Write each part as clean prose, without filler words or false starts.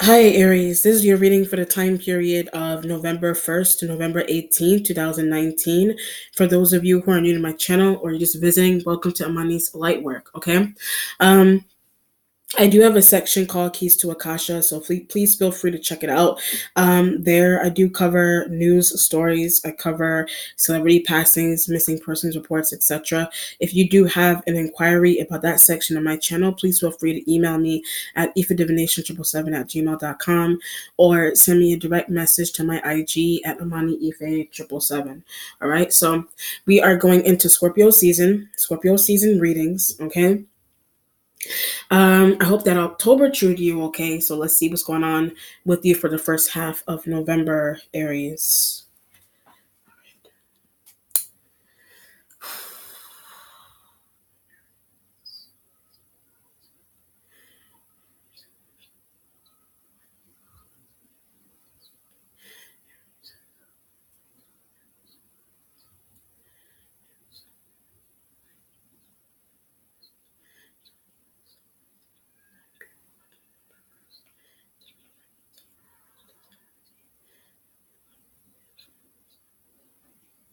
Hi, Aries. This is your reading for the time period of November 1st to November 18th, 2019. For those of you who are new to my channel or you're just visiting, welcome to Amani's Lightwork, okay? Um, I do have a section called Keys to Akasha, so please feel free to check it out. There, I do cover news stories, I cover celebrity passings, missing persons reports, etc. If you do have an inquiry about that section of my channel, please feel free to email me at ifadivination777@gmail.com or send me a direct message to my IG at AmaniIfe777. All right, so we are going into Scorpio season readings, okay? I hope that October treated you okay. So let's see what's going on with you for the first half of November, Aries.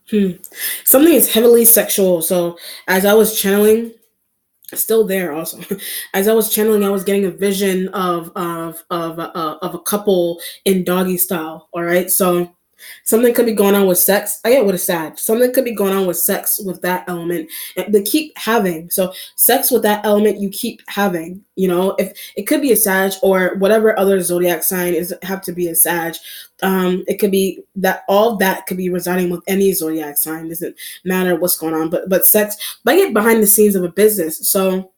Hmm. Something is heavily sexual. So as I was channeling, still there also. As I was channeling, I was getting a vision of a couple in doggy style. All right, so something could be going on with sex. I get what it's sad. Something could be going on with sex with that element. And they keep having. So sex with that element you keep having. You know, if it could be a Sag or whatever other zodiac sign is have to be a Sag. It could be that all that could be residing with any zodiac sign. Doesn't matter what's going on. But sex, but I get behind the scenes of a business. So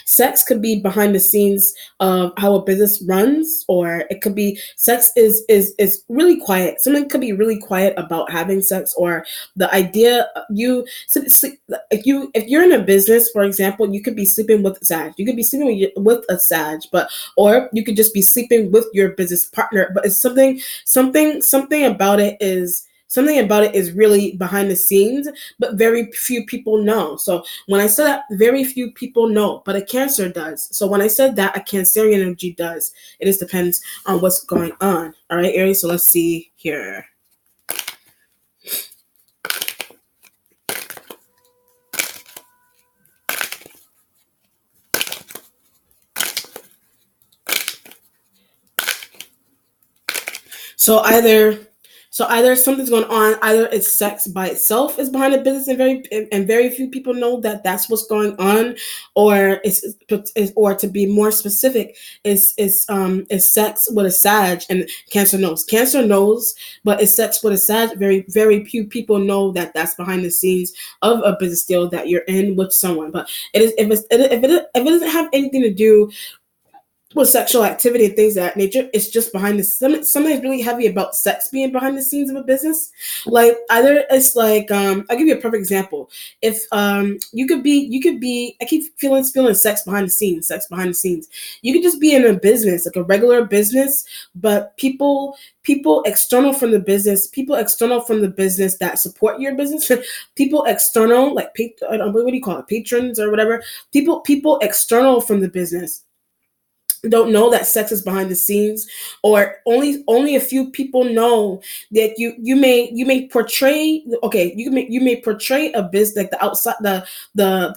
sex could be behind the scenes of how a business runs, or it could be sex is really quiet. Something could be really quiet about having sex, or the idea if you're in a business, for example, you could be sleeping with Sag. You could be sleeping with a Sag, but or you could just be sleeping with your business partner. But it's something about it is. Something about it is really behind the scenes, but very few people know. So when I said that, very few people know, but a Cancer does. So when I said that, a Cancerian energy does. It just depends on what's going on. All right, Aries. So let's see here. So either something's going on, either it's sex by itself is behind the business, and very few people know that that's what's going on, or or to be more specific, is sex with a Sag, and Cancer knows. Cancer knows, but it's sex with a Sag. Very few people know that that's behind the scenes of a business deal that you're in with someone. But it is if it doesn't have anything to do with sexual activity and things of that nature, it's just behind the something's really heavy about sex being behind the scenes of a business. Like either it's like I'll give you a perfect example. If you could be I keep feeling sex behind the scenes. You could just be in a business, like a regular business, but people external from the business, people external from the business that support your business, people external like what do you call it, patrons or whatever, people external from the business don't know that sex is behind the scenes, or only a few people know that you may portray, okay, you may portray a business, like the outside, the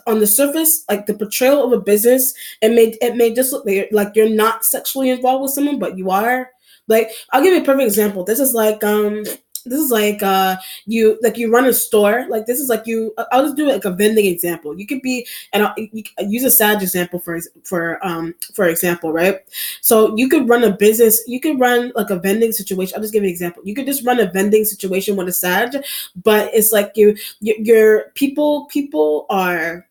on the surface, like the portrayal of a business. It may just look like you're not sexually involved with someone, but you are. Like, I'll give you a perfect example. This is like you run a store. Like, this is like I'll just do like a vending example. You could be, and you use a Sag example for example, right? So you could run a business. You could run like a vending situation. I'll just give you an example. You could just run a vending situation with a Sag, but it's like your people are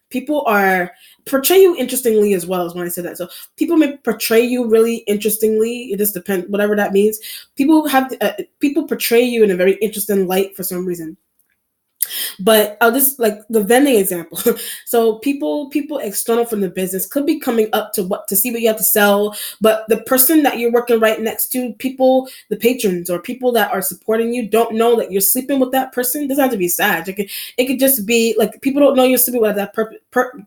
portray you interestingly as well, as when I said that. So people may portray you really interestingly. It just depends, whatever that means. People portray you in a very interesting light for some reason. But I'll just like the vending example. So people external from the business could be coming up to what to see what you have to sell, but the person that you're working right next to, people, the patrons or people that are supporting you don't know that you're sleeping with that person. It doesn't have to be sad. It could just be like people don't know you're sleeping with that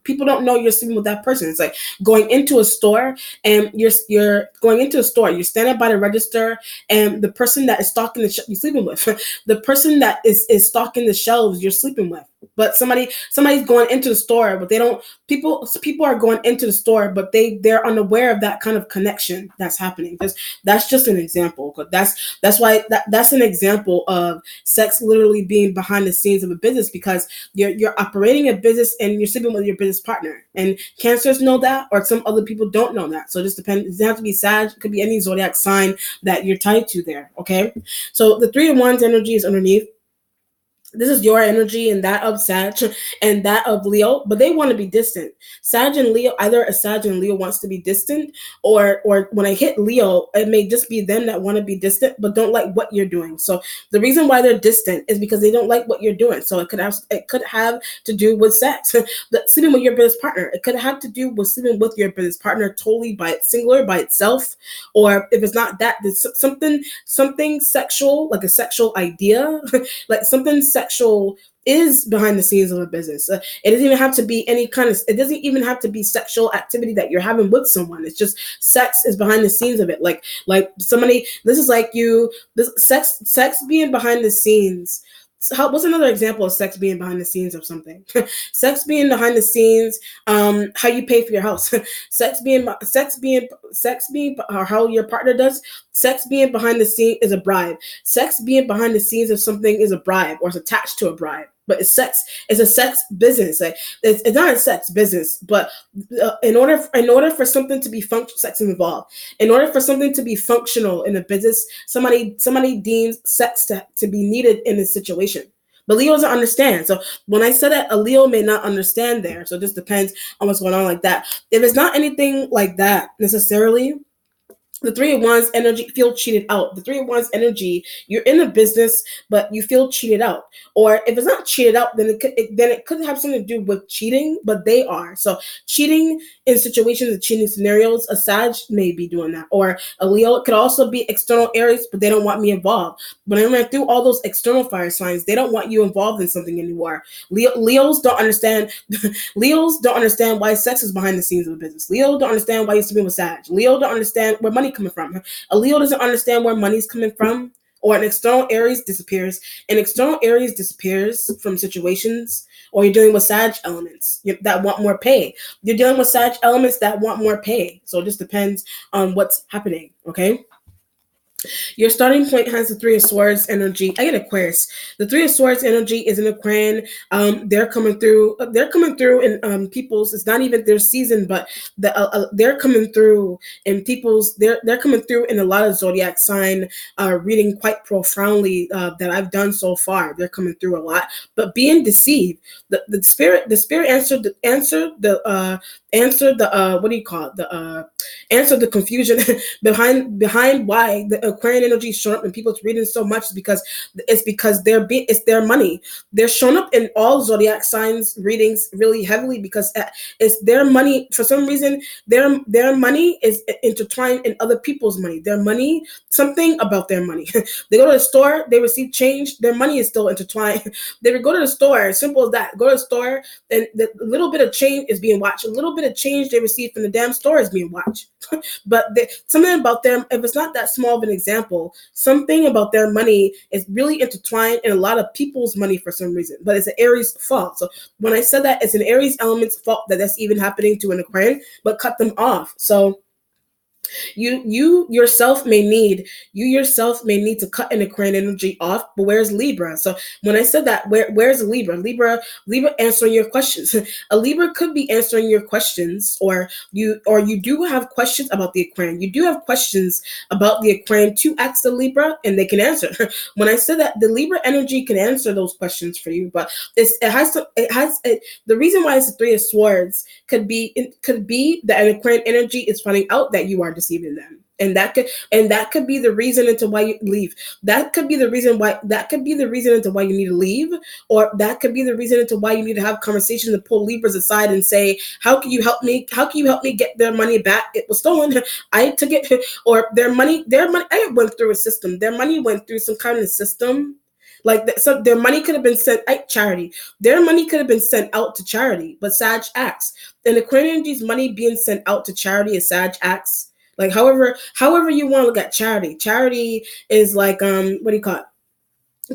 people don't know you're sleeping with that person. It's like going into a store and you're going into a store, you're standing by the register, and the person that is stocking you're sleeping with, the person that is stocking the shelves you're sleeping with. But somebody's going into the store, but they don't. People are going into the store, but they're unaware of that kind of connection that's happening. Because that's just an example. But that's why that's an example of sex literally being behind the scenes of a business, because you're operating a business and you're sleeping with your business partner. And cancers know that, or some other people don't know that. So it just depends. It doesn't have to be Sag. It could be any zodiac sign that you're tied to there. Okay. So the Three of Wands energy is underneath. This is your energy and that of Sag and that of Leo, but they want to be distant. Sag and Leo, either a Sag and Leo wants to be distant, or when I hit Leo, it may just be them that want to be distant but don't like what you're doing. So the reason why they're distant is because they don't like what you're doing. So it could have to do with sex. Sleeping with your business partner. It could have to do with sleeping with your business partner totally by singular by itself, or if it's not that, there's something sexual, like a sexual idea, like something sexual is behind the scenes of a business. It doesn't even have to be any kind of. It doesn't even have to be sexual activity that you're having with someone. It's just sex is behind the scenes of it. Like somebody. This is like you. This sex being behind the scenes. What's another example of sex being behind the scenes of something? Sex being behind the scenes. How you pay for your house. Sex being or how your partner does. Sex being behind the scene is a bribe. Sex being behind the scenes of something is a bribe, or it's attached to a bribe. But it's sex. It's a sex business. Like, it's not a sex business, but in order for something to be sex is involved. In order for something to be functional in a business, somebody deems sex to be needed in this situation. But Leo doesn't understand. So when I said that, a Leo may not understand there. So it just depends on what's going on like that. If it's not anything like that necessarily, the Three of Wands energy, feel cheated out. The Three of Wands energy, you're in a business, but you feel cheated out. Or if it's not cheated out, then it could have something to do with cheating, but they are. So cheating in situations of cheating scenarios, a Sag may be doing that. Or a Leo, it could also be external Aries, but they don't want me involved. When I ran through all those external fire signs, they don't want you involved in something anymore. Leos don't understand. Leos don't understand why sex is behind the scenes of a business. Leo don't understand why you're sleeping with Sag. Leo don't understand where money coming from. A Leo doesn't understand where money's coming from. Or an external Aries disappears. An external Aries disappears from situations, or you're dealing with Sag elements that want more pay. You're dealing with Sag elements that want more pay. So it just depends on what's happening. Okay. Your starting point has the Three of Swords energy. I get Aquarius. The Three of Swords energy is an Aquarian. They're coming through. They're coming through in people's. It's not even their season, but they're coming through in people's. They're coming through in a lot of zodiac sign reading quite profoundly that I've done so far. They're coming through a lot, but being deceived. The spirit answered the what do you call it? The answer the confusion behind why the Aquarian energy is showing up and people's reading so much is because it's their money. They're showing up in all zodiac signs readings really heavily because it's their money. For some reason, their money is intertwined in other people's money. Their money, something about their money. They go to the store, they receive change, their money is still intertwined. They would go to the store, simple as that. Go to the store, and the little bit of change is being watched. A little bit of change they receive from the damn store is being watched. But something about them, if it's not that small of an example, something about their money is really intertwined in a lot of people's money for some reason. But it's an Aries fault. So when I said that, it's an Aries element's fault that's even happening to an Aquarian, but cut them off. So you yourself may need to cut an Aquarian energy off. But where's Libra? So when I said that, where's Libra answering your questions. A Libra could be answering your questions, or you do have questions about the Aquarian. You do have questions about the Aquarian to ask the Libra, and they can answer. When I said that, the Libra energy can answer those questions for you, but the reason why it's the Three of Swords could be that an Aquarian energy is finding out that you are deceiving them. And that could be the reason into why you leave. That could be the reason into why you need to leave, or that could be the reason into why you need to have conversations and pull Libras aside and say, how can you help me? How can you help me get their money back? It was stolen. I took it. Or their money, I went through a system. Their money went through some kind of system. So their money could have been sent charity. Their money could have been sent out to charity, but Sag acts. And Aquarian energy's money being sent out to charity is Sag acts. Like however you want to look at charity. Charity is like what do you call it?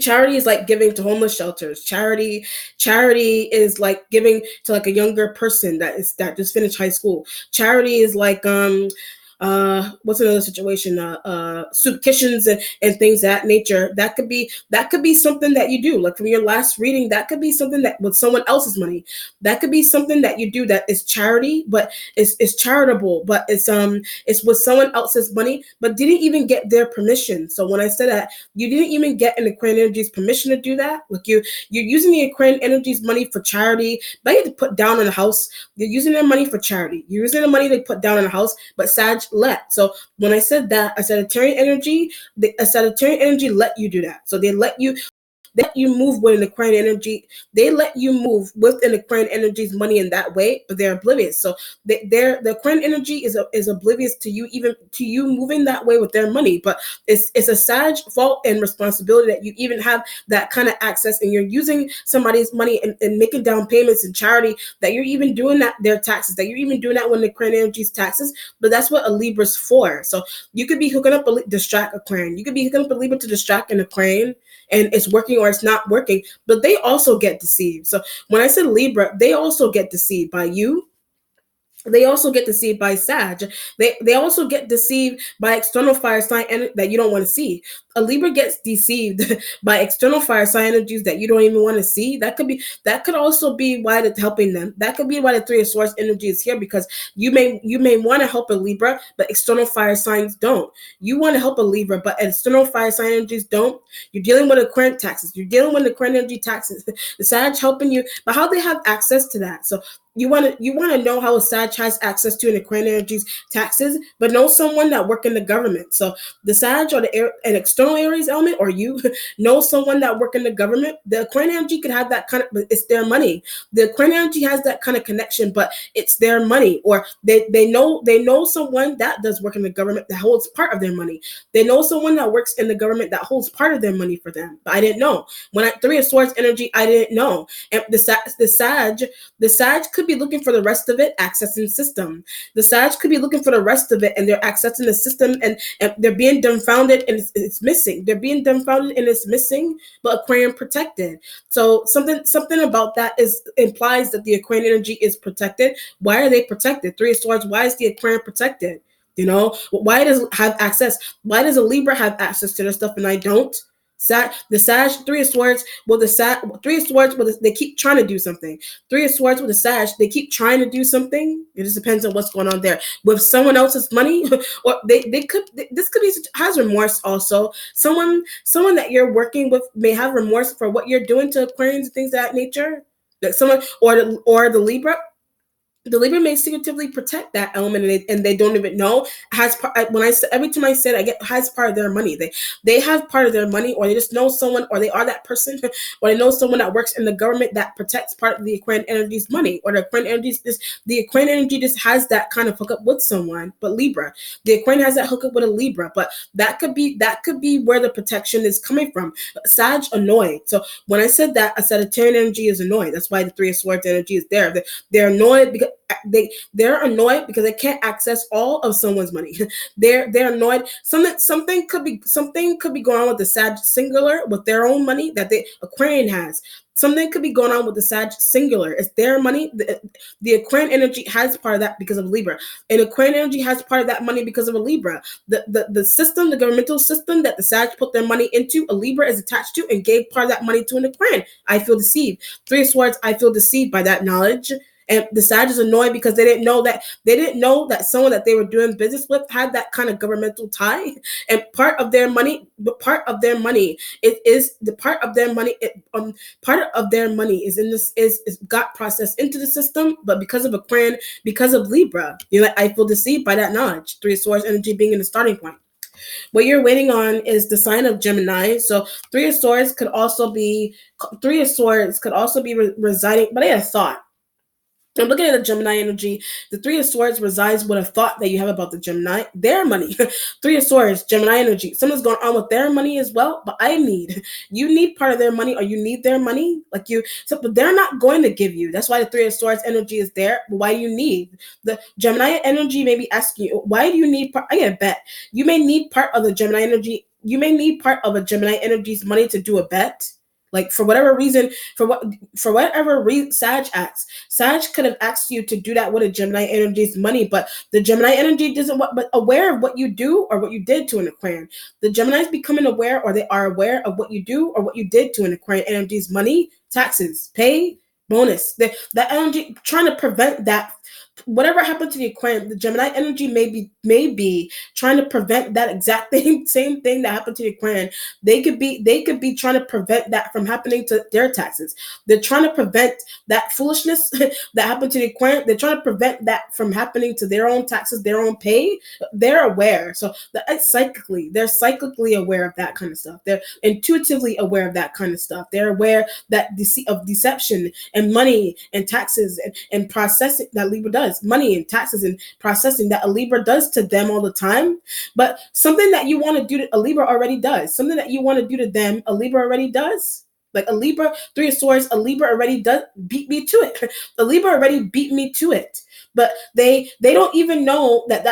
Charity is like giving to homeless shelters. Charity is like giving to like a younger person that just finished high school. Charity is like what's another situation, soup kitchens and things of that nature. That could be something that you do, like from your last reading. That could be something that with someone else's money. That could be something that you do that is charity, but it's charitable, but it's with someone else's money, but didn't even get their permission. So when I said that, you didn't even get an Aquarian energy's permission to do that. Like you're using the Aquarian energy's money for charity, but you have to put down in the house. You're using their money for charity. You're using the money to put down in the house, but Sag let. So when I said that, I said a Sagittarian energy let you do that. So they let you move with an Aquarian energy. They let you move with an Aquarian energy's money in that way, but they're oblivious. So the Aquarian energy is oblivious to you, even to you moving that way with their money. But it's a Sag fault and responsibility that you even have that kind of access, and you're using somebody's money and making down payments and charity, that you're even doing that their taxes, that you're even doing that when the Aquarian energy's taxes. But that's what a Libra's for. So you could be hooking up distract Aquarian. You could be hooking up a Libra to distract an Aquarian, and it's working or it's not working, but they also get deceived. So when I said Libra, they also get deceived by you. They also get deceived by Sag. They also get deceived by external fire sign that you don't want to see. A Libra gets deceived by external fire sign energies that you don't even want to see. That could also be why it's helping them. That could be why the Three of Swords energy is here, because you may want to help a Libra, but external fire signs don't. You want to help a Libra, but external fire sign energies don't. You're dealing with Aquarian taxes. You're dealing with Aquarian energy taxes. The Sag helping you, but how they have access to that? So you want to know how a Sag has access to an Aquarian energy's taxes, but know someone that work in the government. So the Sag or an external Aries element, or you know someone that work in the government. The Aquarian energy could have that kind of, but it's their money. The Aquarian energy has that kind of connection, but it's their money, or they know someone that does work in the government that holds part of their money. They know someone that works in the government that holds part of their money for them. But I didn't know. When I Three of Swords energy, I didn't know. And the Sag could be looking for the rest of it, accessing system. The Sag could be looking for the rest of it, and they're accessing the system, and they're being dumbfounded, and it's missing. They're being dumbfounded and it's missing, but Aquarian protected. So something about that implies that the Aquarian energy is protected. Why are they protected? Three of Swords. Why is the Aquarian protected? Why does it have access? Why does a Libra have access to their stuff and I don't? The Sag, Three of Swords. Well, the Sag, Three of Swords. Well, they keep trying to do something. Three of Swords with the Sag, they keep trying to do something. It just depends on what's going on there with someone else's money, or they could. This could be has remorse also. Someone that you're working with may have remorse for what you're doing to Aquarians and things of that nature. Like someone or the Libra. The Libra may secretively protect that element, and they don't even know. Every time I said I get has part of their money. They have part of their money, or they just know someone, or they are that person, or they know someone that works in the government that protects part of the Aquarian energy's money, or the Aquarian energy just has that kind of hookup with someone. But Libra, the Aquarian has that hookup with a Libra, but that could be where the protection is coming from. Sag annoyed. So when I said that, I said Sagittarian energy is annoyed. That's why the Three of Swords energy is there. They're annoyed because they're annoyed because they can't access all of someone's money. They're annoyed. Something could be going on with the Sag singular with their own money that the Aquarian has. Something could be going on with the Sag singular. It's their money. The Aquarian energy has part of that because of Libra. And Aquarian energy has part of that money because of a Libra. The system, the governmental system that the Sag put their money into, a Libra is attached to and gave part of that money to an Aquarian. I feel deceived. Three of Swords, I feel deceived by that knowledge. And the Sag is annoyed because they didn't know that someone that they were doing business with had that kind of governmental tie, and part of their money, it is the part of their money, part of their money is in this is got processed into the system, but because of Aquarian, because of Libra, I feel deceived by that knowledge. Three of Swords energy being in the starting point. What you're waiting on is the sign of Gemini. So Three of Swords could also be residing, but I had a thought. I'm looking at the Gemini energy. The Three of Swords resides with a thought that you have about the Gemini, their money. Three of Swords, Gemini energy. Something's going on with their money as well, but you need part of their money, or you need their money. But they're not going to give you. That's why the Three of Swords energy is there. But why do you need? The Gemini energy may be asking you, why do you need part? I get a bet. You may need part of the Gemini energy. You may need part of a Gemini energy's money to do a bet. Like for whatever reason, for whatever reason, Sag could have asked you to do that with a Gemini energy's money, but the Gemini energy doesn't want, but aware of what you do or what you did to an Aquarian. The Gemini is becoming aware, or they are aware of what you do or what you did to an Aquarian energy's money, taxes, pay, bonus. That energy trying to prevent that. Whatever happened to the Aquarian, the Gemini energy may be trying to prevent that exact same thing that happened to the Aquarian. They could be trying to prevent that from happening to their taxes. They're trying to prevent that foolishness that happened to the Aquarian. They're trying to prevent that from happening to their own taxes, their own pay. They're aware. So they're psychically aware of that kind of stuff. They're intuitively aware of that kind of stuff. They're aware that of deception and money and taxes and processing that Libra does. Money and taxes and processing that a Libra does to them all the time. But something that you want to do to a Libra already does. Something that you want to do to them, a Libra already does. Like a Libra, Three of Swords, a Libra already does beat me to it. A Libra already beat me to it. But they don't even know they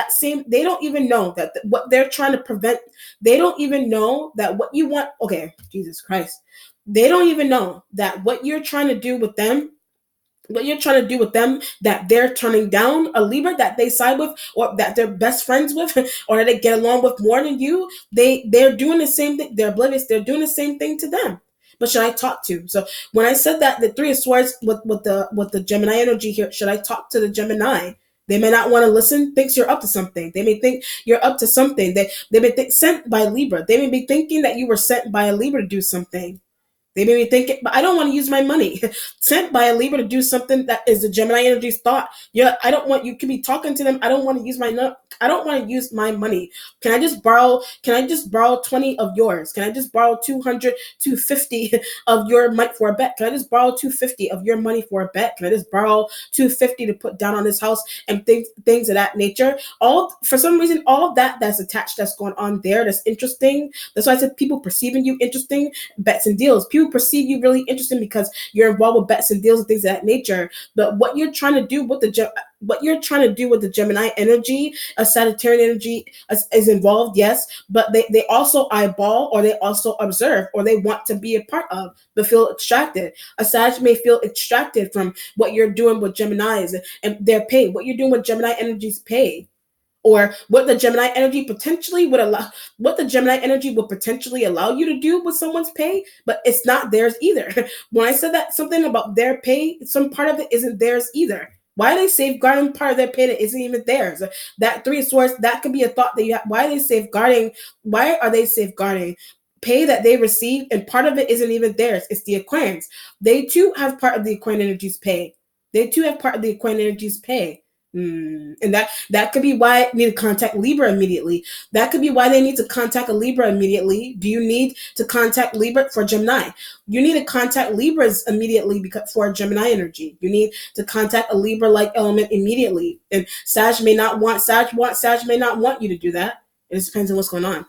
don't even know that what they're trying to prevent, they don't even know that what you want, okay, Jesus Christ. They don't even know that what you're trying to do with them, that they're turning down a Libra that they side with, or that they're best friends with, or that they get along with more than you. They're doing the same thing. They're oblivious. They're doing the same thing to them. But should I talk to? So when I said that the Three of Swords with the Gemini energy here, should I talk to the Gemini? They may not want to listen. Thinks you're up to something. They may think you're up to something. They may think sent by Libra. They may be thinking that you were sent by a Libra to do something. They may be thinking, but I don't want to use my money. Sent by a Libra to do something that is the Gemini energy's thought. Yeah, I don't want, you could be talking to them. I don't want to use my money. Can I just borrow 20 of yours? Can I just borrow 200, 250 of your money for a bet? Can I just borrow 250 of your money for a bet? Can I just borrow 250 to put down on this house and things of that nature? For some reason, all that's attached, that's going on there, that's interesting. That's why I said people perceiving you interesting, bets and deals. People perceive you really interesting because you're involved with bets and deals and things of that nature. But what you're trying to do with the Gemini energy, a Sagittarian energy is involved, yes, but they also eyeball, or they also observe, or they want to be a part of, but feel extracted. A Sag may feel extracted from what you're doing with Geminis and their pay, what you're doing with Gemini energy's pay. Or what the Gemini energy would potentially allow you to do with someone's pay, but it's not theirs either. When I said that something about their pay, some part of it isn't theirs either. Why are they safeguarding part of their pay that isn't even theirs? That Three of Swords, that could be a thought that you have. Why are they safeguarding pay that they receive, and part of it isn't even theirs? It's the Aquarians. They too have part of the Aquarian energy's pay. And that could be why they need to contact Libra immediately. That could be why they need to contact a Libra immediately. Do you need to contact Libra for Gemini? You need to contact Libras immediately for a Gemini energy. You need to contact a Libra-like element immediately. And Sag may not want you to do that. It just depends on what's going on.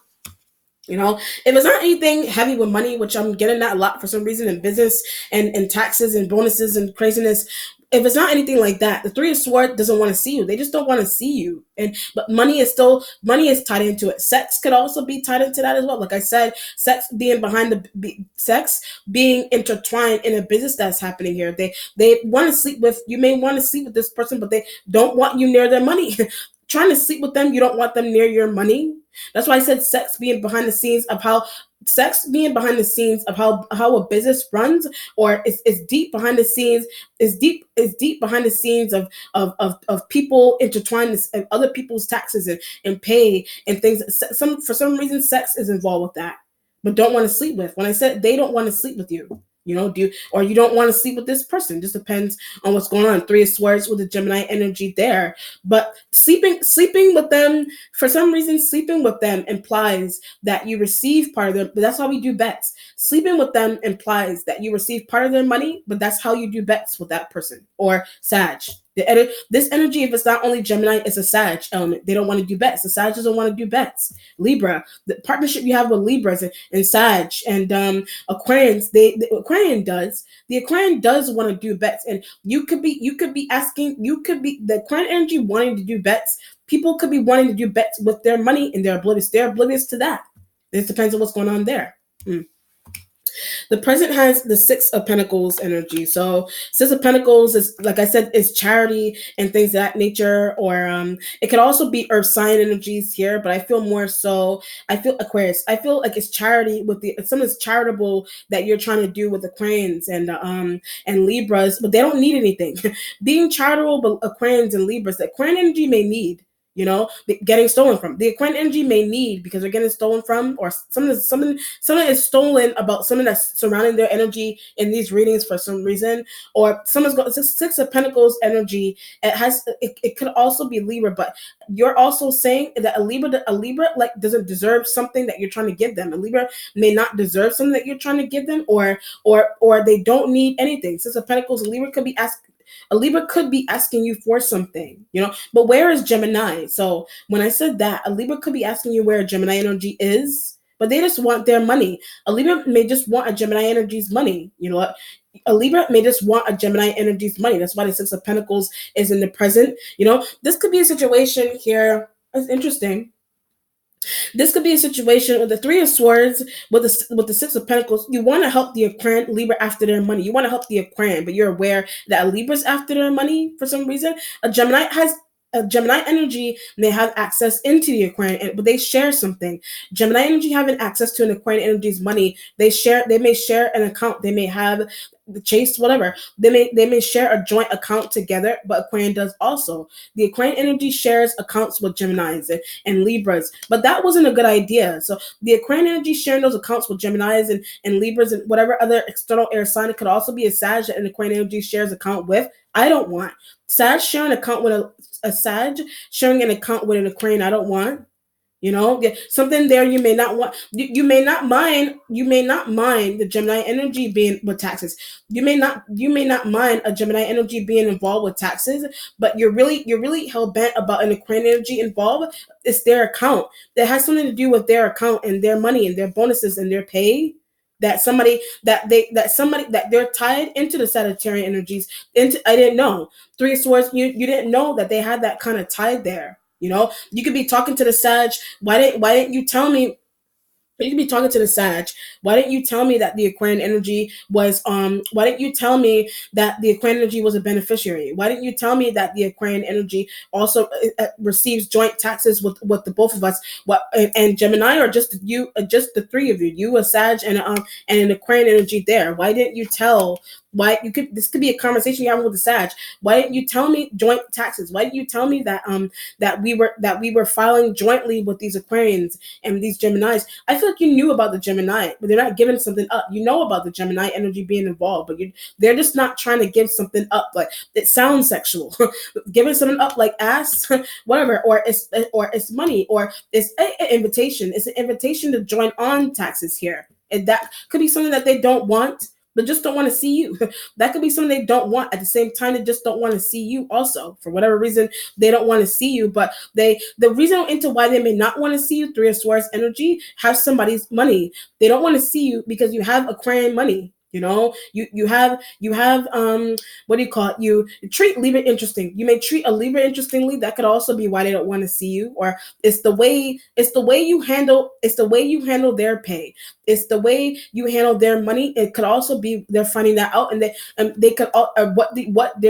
If it's not anything heavy with money, which I'm getting that a lot for some reason in business and taxes and bonuses and craziness, if it's not anything like that, the Three of Swords doesn't want to see you. They just don't want to see you. But money is tied into it. Sex could also be tied into that as well. Like I said, sex being intertwined in a business that's happening here. They want to sleep with, you may want to sleep with this person, but they don't want you near their money. Trying to sleep with them, you don't want them near your money. That's why I said sex being behind the scenes of how sex being behind the scenes of how a business runs, or it's deep behind the scenes, is deep behind the scenes of people intertwined and other people's taxes and pay and things. Some For some reason sex is involved with that, but don't want to sleep with. When I said they don't want to sleep with you, do you, or you don't want to sleep with this person. Just depends on what's going on. Three of Swords with the Gemini energy there, but sleeping with them, for some reason, sleeping with them implies that you receive part of them. But that's how we do bets. Sleeping with them implies that you receive part of their money, but that's how you do bets with that person or Sag. This energy, if it's not only Gemini, it's a Sag element. They don't want to do bets. The Sag doesn't want to do bets. Libra, the partnership you have with Libras and Sag and Aquarians, the Aquarian does. The Aquarian does want to do bets, and you could be asking, you could be the Aquarian energy wanting to do bets. People could be wanting to do bets with their money, and they're oblivious. They're oblivious to that. It depends on what's going on there. The present has the Six of Pentacles energy. So Six of Pentacles is, like I said, is charity and things of that nature. Or it could also be Earth sign energies here, but I feel more so. I feel Aquarius. I feel like it's charity with the something's charitable that you're trying to do with Aquarians and Libras, but they don't need anything. Being charitable, but Aquarians and Libras, the Aquarian energy may need, getting stolen from. The Aquarian energy may need, because they're getting stolen from, or something is stolen about something that's surrounding their energy in these readings for some reason, or someone's got Six of Pentacles energy. It could also be Libra, but you're also saying that a Libra like doesn't deserve something that you're trying to give them. A Libra may not deserve something that you're trying to give them, or they don't need anything. Six of Pentacles, a Libra could be asking you for something, but where is Gemini? So when I said that, a Libra could be asking you where Gemini energy is, but they just want their money. A Libra may just want a Gemini energy's money. You know what? A Libra may just want a Gemini energy's money. That's why the Six of Pentacles is in the present. This could be a situation here. It's interesting. This could be a situation with the Three of Swords, with the Six of Pentacles. You want to help the Aquarian Libra after their money. You want to help the Aquarian, but you're aware that a Libra's after their money for some reason. A Gemini energy may have access into the Aquarian, but they share something. Gemini energy having access to an Aquarian energy's money. They may share an account. They may have the chase, whatever. They may share a joint account together, but Aquarian does also. The Aquarian energy shares accounts with Geminis and Libras, but that wasn't a good idea. So the Aquarian energy sharing those accounts with Geminis and Libras and whatever other external air sign. It could also be a Sag that an Aquarian energy shares account with. I don't want Sag sharing an account with a Sag sharing an account with an Aquarian. I don't want. Something there you may not want. You may not mind. You may not mind the Gemini energy being with taxes. You may not mind a Gemini energy being involved with taxes, but you're really hell bent about an Aquarian energy involved. It's their account that has something to do with their account and their money and their bonuses and their pay. That they're tied into the Sagittarian energies. I didn't know. Three of Swords. You didn't know that they had that kind of tied there. You could be talking to the Sag. Why didn't you tell me? You could be talking to the Sag. Why didn't you tell me that the Aquarian energy was why didn't you tell me that the Aquarian energy was a beneficiary? Why didn't you tell me that the Aquarian energy also receives joint taxes with the both of us? What and Gemini, or just you, just the three of you, a Sag and an Aquarian energy there? Why didn't you tell? This could be a conversation you're having with the Sag. Why didn't you tell me joint taxes? Why didn't you tell me that we were filing jointly with these Aquarians and these Geminis? I feel like you knew about the Gemini, but they're not giving something up. You know about the Gemini energy being involved, but they're just not trying to give something up. Like, it sounds sexual. Giving something up like ass, whatever, or it's money, or it's an invitation. It's an invitation to join on taxes here. And that could be something that they don't want, but just don't want to see you. That could be something they don't want. At the same time, they just don't want to see you also. For whatever reason, they don't want to see you, but the reason into why they may not want to see you, Three of Swords energy, have somebody's money. They don't want to see you because you have Aquarian money. You have what do you call it? You treat Libra interesting. You may treat a Libra interestingly. That could also be why they don't want to see you. Or it's the way you handle their pay. It's the way you handle their money. It could also be they're finding that out, and they could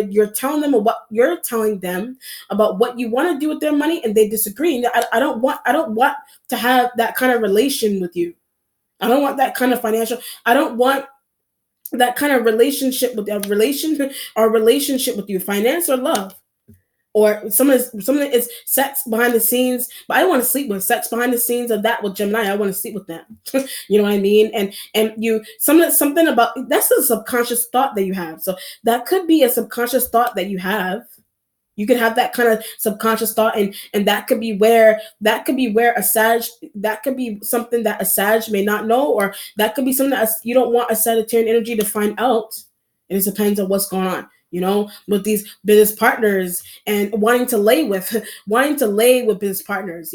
you're telling them, or what you're telling them about what you want to do with their money, and they disagree. And I don't want to have that kind of relation with you. I don't want that kind of financial. I don't want that kind of relationship with a relation or relationship with you, finance or love. Or someone is sex behind the scenes, but I want to sleep with sex behind the scenes of that with Gemini. I want to sleep with them. You know what I mean? And you something about that's a subconscious thought that you have. So that could be a subconscious thought that you have. You could have that kind of subconscious thought, and that could be where a Sag, that could be something that a Sag may not know, or that could be something that you don't want a Sagittarian energy to find out. And it depends on what's going on, with these business partners and wanting to lay with business partners,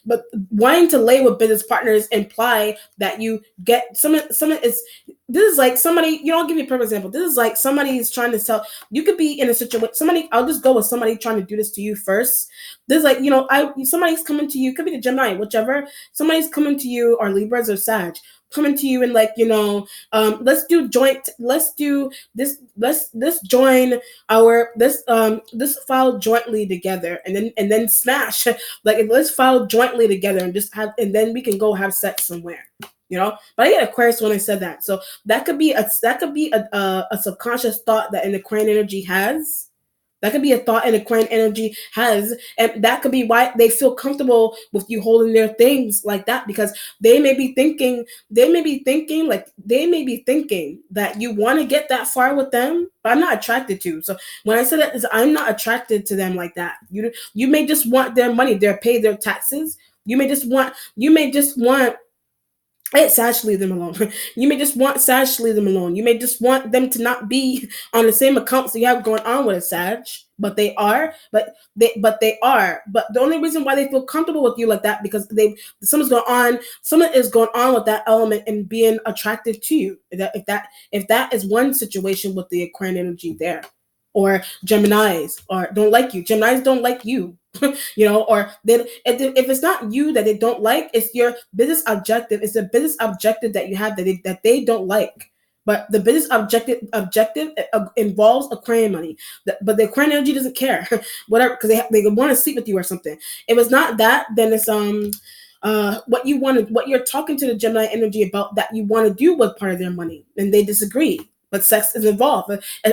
but wanting to lay with business partners imply that you get some is this is like somebody, I'll give you a perfect example. This is like somebody's trying to sell. You could be in a situation, I'll just go with somebody trying to do this to you first. This is like, somebody's coming to you, could be the Gemini, whichever. Somebody's coming to you, or Libras or Sag, coming to you and like, let's do this, let's join this file jointly together, and then smash. Like, let's file jointly together and just have, and then we can go have sex somewhere. But I get Aquarius when I said that. So that could be a subconscious thought that an Aquarian energy has. That could be a thought an Aquarian energy has, and that could be why they feel comfortable with you holding their things like that, because they may be thinking that you want to get that far with them, but I'm not attracted to. So when I said that, is I'm not attracted to them like that. You may just want their money, pay their taxes. You may just want Hey, Sag, leave them alone. You may just want Sag to leave them alone. You may just want them to not be on the same accounts that you have going on with a Sag, but they are. But the only reason why they feel comfortable with you like that, because something is going on with that element and being attracted to you. If that is one situation with the Aquarian energy there, or Geminis, or don't like you. Geminis don't like you. Or if it's not you that they don't like, it's your business objective. It's the business objective that you have that they don't like. But the business objective involves Aquarian money. But the Aquarian energy doesn't care, whatever, because they want to sleep with you or something. If it's not that, then it's what you're talking to the Gemini energy about, that you want to do with part of their money, and they disagree. But sex is involved,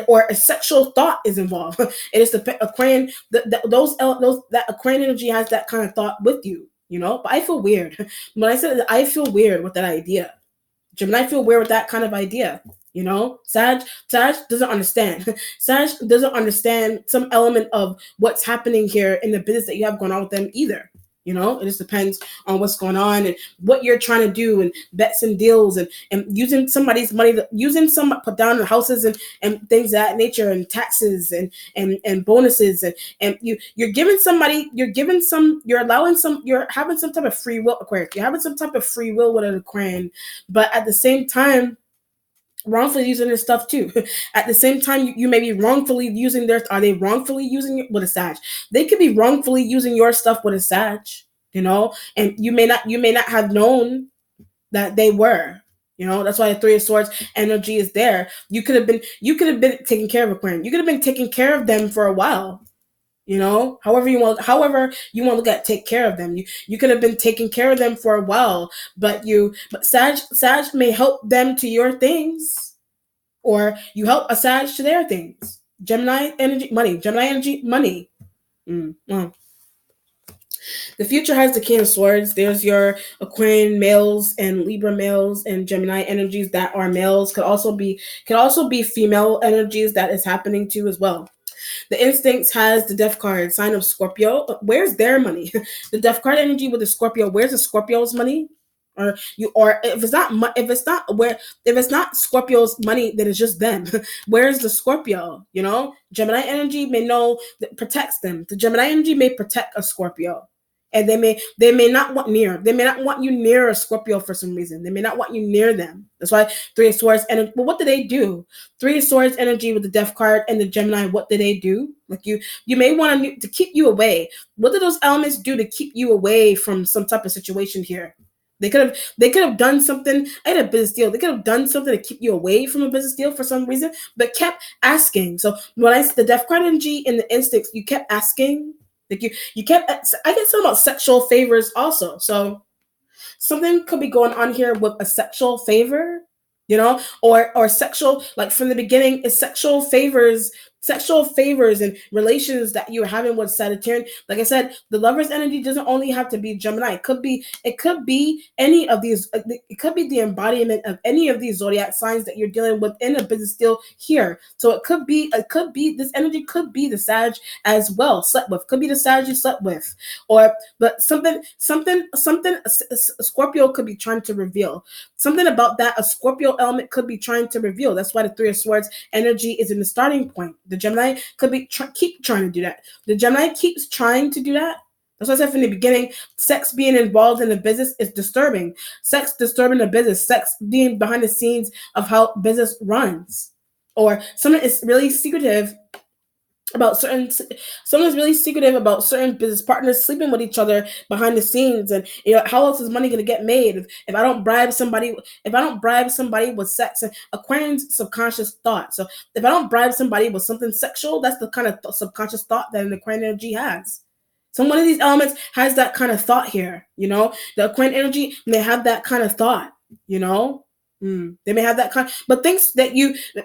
or a sexual thought is involved. It is the Aquarian, that Aquarian energy has that kind of thought with you, But I feel weird when I said that. I feel weird with that idea. Gemini feel weird with that kind of idea. Sag doesn't understand. Sag doesn't understand some element of what's happening here in the business that you have going on with them either. It just depends on what's going on and what you're trying to do, and bets and deals, and using somebody's money, using some put down the houses and things of that nature, and taxes and bonuses, and you're having some type of free will, Aquarius. You're having some type of free will with an Aquarian, but at the same time, wrongfully using their stuff too. At the same time, you may be wrongfully using their. Are they wrongfully using it with a Sag? They could be wrongfully using your stuff with a Sag, and you may not have known that they were. That's why the Three of Swords energy is there. You could have been taking care of Aquarian. You could have been taking care of them for a while. However you want to look at take care of them. You could have been taking care of them for a while, but Sag may help them to your things, or you help a Sag to their things. Gemini energy money. Well, the future has the King of Swords. There's your Aquarian males and Libra males and Gemini energies that are males. Could also be female energies that is happening too as well. The Instincts has the Death card, sign of Scorpio. Where's their money? The Death card energy with the Scorpio. Where's the Scorpio's money? Or if it's not Scorpio's money, then it's just them. Where's the Scorpio? Gemini energy may know that protects them. The Gemini energy may protect a Scorpio. And they may not want you near a Scorpio for some reason. They may not want you near them. That's why Three of Swords energy. Well, what do they do? Three of Swords energy with the Death card and the Gemini. What do they do? Like you may want to keep you away. What do those elements do to keep you away from some type of situation here? They could have done something. I had a business deal. They could have done something to keep you away from a business deal for some reason, but kept asking. So when the Death card energy and the Instincts, you kept asking. Like you kept. I get some about sexual favors also. So something could be going on here with a sexual favor, or sexual, like from the beginning is sexual favors and relations that you're having with Sagittarius. Like I said, the lover's energy doesn't only have to be Gemini. It could be any of these. It could be the embodiment of any of these zodiac signs that you're dealing with in a business deal here. So it could be this energy could be the Sag as well slept with. Could be the Sag you slept with, or but something a Scorpio could be trying to reveal. Something about that a Scorpio element could be trying to reveal. That's why the Three of Swords energy is in the starting point. The Gemini could keep trying to do that. The Gemini keeps trying to do that. That's what I said from the beginning. Sex being involved in the business is disturbing. Sex disturbing the business. Sex being behind the scenes of how business runs. Or someone is really secretive about certain someone's really secretive about certain business partners sleeping with each other behind the scenes. And how else is money going to get made if I don't bribe somebody with sex? And Aquarian's subconscious thought. So if I don't bribe somebody with something sexual, that's the kind of subconscious thought that an Aquarian energy has. So one of these elements has that kind of thought here. The Aquarian energy may have that kind of thought. They may have that kind, but thinks that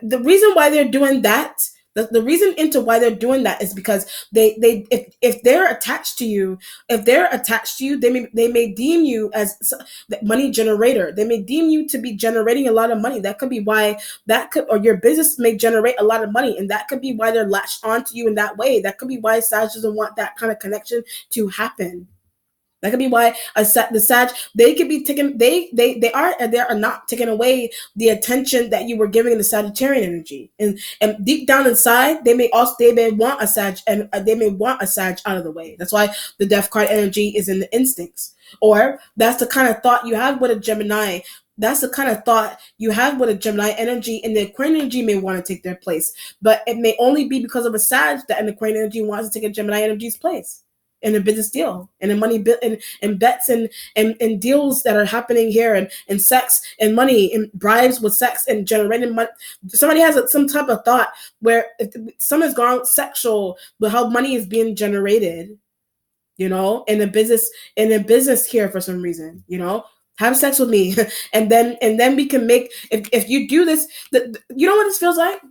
the reason why they're doing that, the reason into why they're doing that is because if they're attached to you, they may deem you as the money generator. They may deem you to be generating a lot of money. That could be why or your business may generate a lot of money, and that could be why they're latched onto you in that way. That could be why Sag doesn't want that kind of connection to happen. That could be why the Sag, they could be taking they are not taking away the attention that you were giving the Sagittarian energy, and deep down inside they may want a Sag, and they may want a Sag out of the way. That's why the Death card energy is in the instincts, or that's the kind of thought you have with a Gemini. That's the kind of thought you have with a Gemini energy, and the Aquarian energy may want to take their place, but it may only be because of a Sag that an Aquarian energy wants to take a Gemini energy's place in a business deal, and a money and bets and deals that are happening here, and sex and money and bribes with sex and generating money. Somebody has some type of thought where if someone's gone sexual with how money is being generated, in a business here for some reason, have sex with me, and then we can make, if you do this, you know what this feels like.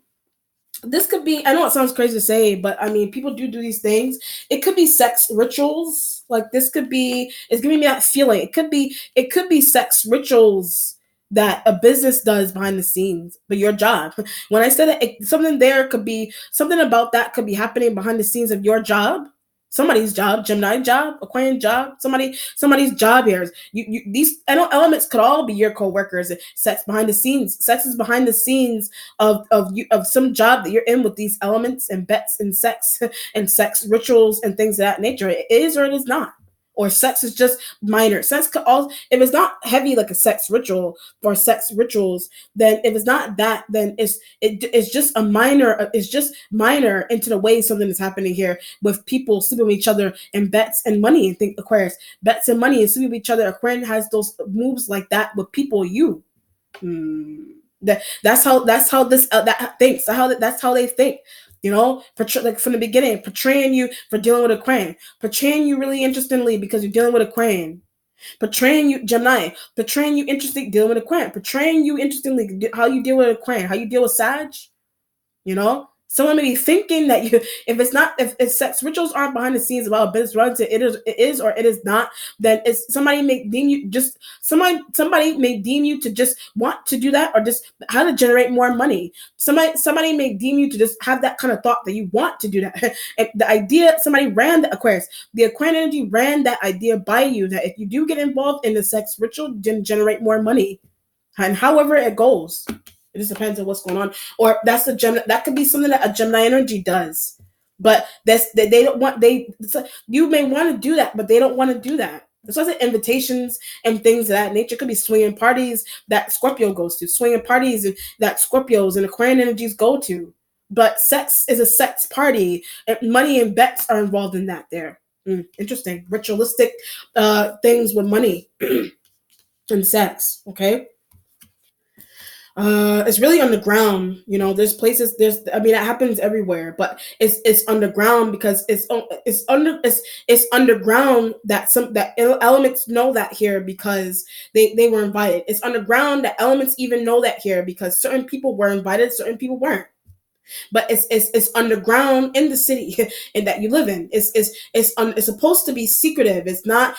This could be, I know it sounds crazy to say, but I mean, people do these things. It could be sex rituals. Like it's giving me that feeling. It could be sex rituals that a business does behind the scenes, but your job. When I said that, something about that could be happening behind the scenes of your job. Somebody's job, Gemini job, Aquarian job, somebody's job here. These elements could all be your co-workers. Sex behind the scenes. Sex is behind the scenes of some job that you're in with these elements and bets and sex and sex rituals and things of that nature. It is or it is not. Or sex is just minor. Sex could also, if it's not heavy like a sex ritual or sex rituals, then if it's not that, then it's just a minor. It's just minor into the way something is happening here with people sleeping with each other and bets and money. And think Aquarius, bets and money and sleeping with each other. Aquarian has those moves like that with people. That's how this that thinks. That's how they think. Like from the beginning, portraying you for dealing with Aquarian, portraying you really interestingly because you're dealing with Aquarian, portraying you Gemini, portraying you interesting dealing with Aquarian, portraying you interestingly how you deal with Aquarian, how you deal with Sag. Someone may be thinking that if sex rituals aren't behind the scenes about a business runs, it is or it is not, then somebody may deem you to just want to do that, or just how to generate more money. Somebody may deem you to just have that kind of thought that you want to do that. And the idea, somebody ran the Aquarian energy ran that idea by you, that if you do get involved in the sex ritual, then generate more money. And however it goes, it just depends on what's going on. Or that could be something that a Gemini energy does. But you may want to do that, but they don't want to do that. That's why I say invitations and things of that nature. It could be swinging parties that Scorpio goes to, swinging parties that Scorpios and Aquarian energies go to. But sex is a sex party, and money and bets are involved in that there. Interesting. Ritualistic things with money and sex. Okay. It's really underground. You know, there's places. I mean, it happens everywhere, but it's underground because it's underground that some that elements know that here because they were invited. It's underground that elements even know that here because certain people were invited, certain people weren't. But it's underground in the city and that you live in. It's supposed to be secretive. Some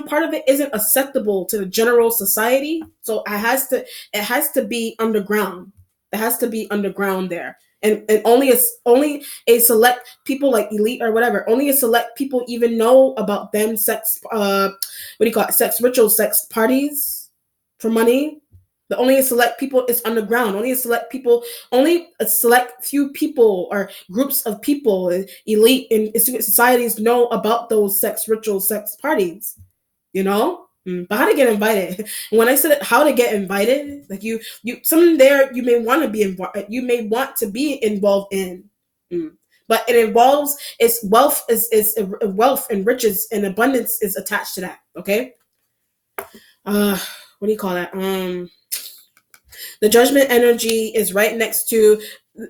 part of it isn't acceptable to the general society. So it has to be underground. It has to be underground there. And only a select people like elite or whatever, only a select people even know about them sex what do you call it, sex rituals, sex parties for money. The only a select people is underground. Only a select few people or groups of people, elite in secret societies know about those sex rituals, sex parties. You know, but how to get invited? When I said how to get invited, like something there you may want to be involved. You may want to be involved in. Mm. But it involves its wealth is wealth and riches and abundance is attached to that. Okay. What do you call that? The judgment energy is right next to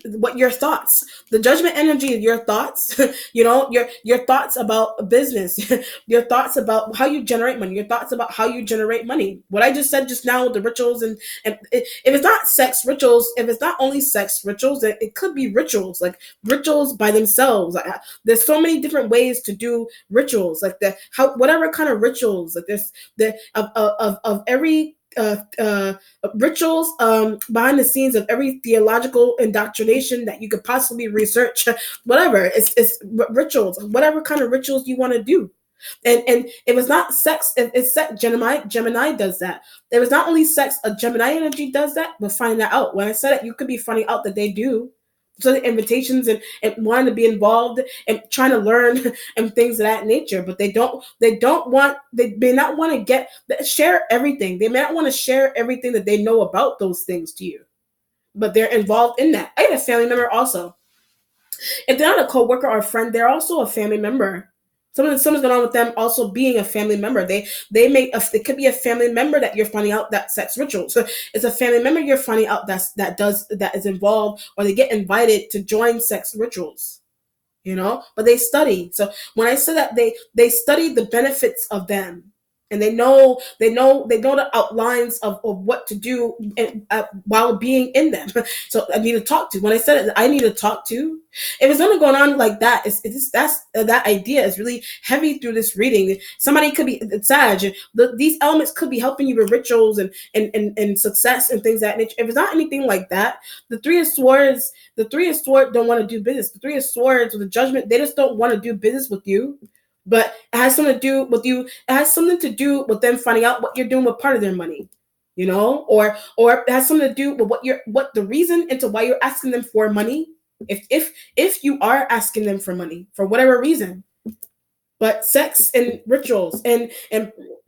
what your thoughts. The judgment energy of your thoughts. Your thoughts about business, your thoughts about how you generate money, your thoughts about how you generate money. What I just said just now with the rituals and if it's not sex rituals, if it's not only sex rituals, it could be rituals like rituals by themselves. Like, there's so many different ways to do rituals, like the how whatever kind of rituals, like this the of every rituals behind the scenes of every theological indoctrination that you could possibly research. Whatever, it's rituals, whatever kind of rituals you want to do. And if it's not sex, if it's sex, Gemini does that. If it's not only sex, a Gemini energy does that. We're finding that out. When I said it, you could be finding out that they do. So the invitations and wanting to be involved and trying to learn and things of that nature, but they may not want to share everything. They may not want to share everything that they know about those things to you, but they're involved in that. I had a family member also. If they're not a coworker or a friend, they're also a family member. Something's going on with them also being a family member. It could be a family member that you're finding out that sex rituals. So it's a family member you're finding out that is involved, or they get invited to join sex rituals. But they study. So when I say that they study the benefits of them, and they know the outlines of what to do while being in them. So I need to talk to. When I said it, I need to talk to. If it's only going on like that, that idea is really heavy through this reading. Somebody could be Sag. These elements could be helping you with rituals and success and things that nature. If it's not anything like that, the Three of Swords. The Three of Swords don't want to do business. The Three of Swords with the Judgment, they just don't want to do business with you. But it has something to do with you. It has something to do with them finding out what you're doing with part of their money, or it has something to do with what the reason into why you're asking them for money. If you are asking them for money for whatever reason, but sex and rituals and